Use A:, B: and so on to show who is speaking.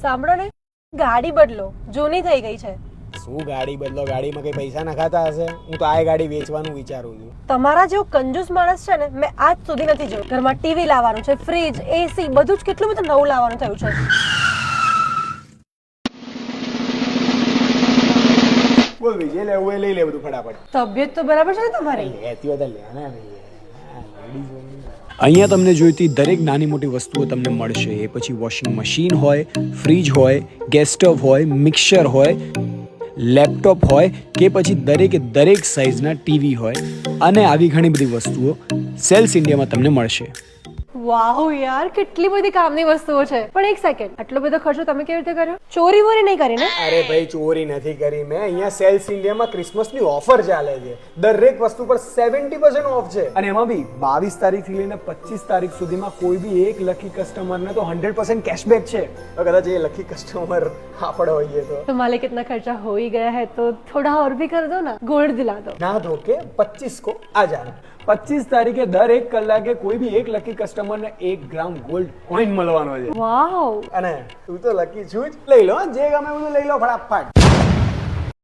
A: સાંભળો ને, ગાડી બદલો, જૂની થઈ ગઈ છે.
B: શું ગાડી બદલો? ગાડીમાં કઈ પૈસા નખાતા હશે? હું તો આ ગાડી વેચવાનું વિચારું છું.
A: તમારા જેવો કંજૂસ માણસ છે ને મેં આજ સુધી નથી જોયો. ઘરમાં ટીવી લાવવાનું છે, ફ્રીજ, એસી, બધું જ કેટલું બધું નવું લાવવાનું થયું છે.
B: બોલ બીજે લેવું એ લઈ લે બધું ફટાફટ.
A: તબિયત તો બરાબર છે ને તમારી?
B: લેતી હોય તો લે ને.
C: અહીંયા તમને જોઈતી દરેક નાની મોટી વસ્તુઓ તમને મળશે. એ પછી વોશિંગ મશીન હોય, ફ્રીજ હોય, ગેસ સ્ટવ હોય, મિક્સર હોય, લેપટોપ હોય કે પછી દરેક સાઇઝના ટીવી હોય અને આવી ઘણી બધી વસ્તુઓ સેલ્સ ઇન્ડિયામાં તમને મળશે.
A: વાહ યાર, કેટલી બધી કામની વસ્તુઓ છે. પણ એક સેકન્ડ, આટલો બધો ખર્ચો તમે કેવી રીતે કર્યો? ચોરી વોરી નહીં કરી ને?
B: અરે ભાઈ, ચોરી નથી કરી મેં. અહીંયા સેલ્સ ઇન્ડિયામાં ક્રિસમસની ઓફર ચાલે છે. દરેક વસ્તુ પર 70% ઓફ છે. અને એમાં બી 22 તારીખથી લઈને 25 તારીખ સુધીમાં કોઈ બી એક લકી કસ્ટમરને તો 100% કેશબેક છે. તો કદાચ એ લકી કસ્ટમર આપણે હોઈએ
A: तो मालिक इतना खर्चा हो ही गया है तो थोड़ा और भी कर दो ना, गोल्ड दिला दो.
B: ના ધોકે 25 को आ जाना. 25 તારીખે દર 1 કલાકે કોઈ બી એક લકી કસ્ટમરને 1 ગ્રામ ગોલ્ડ કોઈન મળવાનો છે.
A: વાવ.
B: અને તું તો લકી છું જ. લઈ લો જે ગમે બધું લઈ લો ફટાફટ.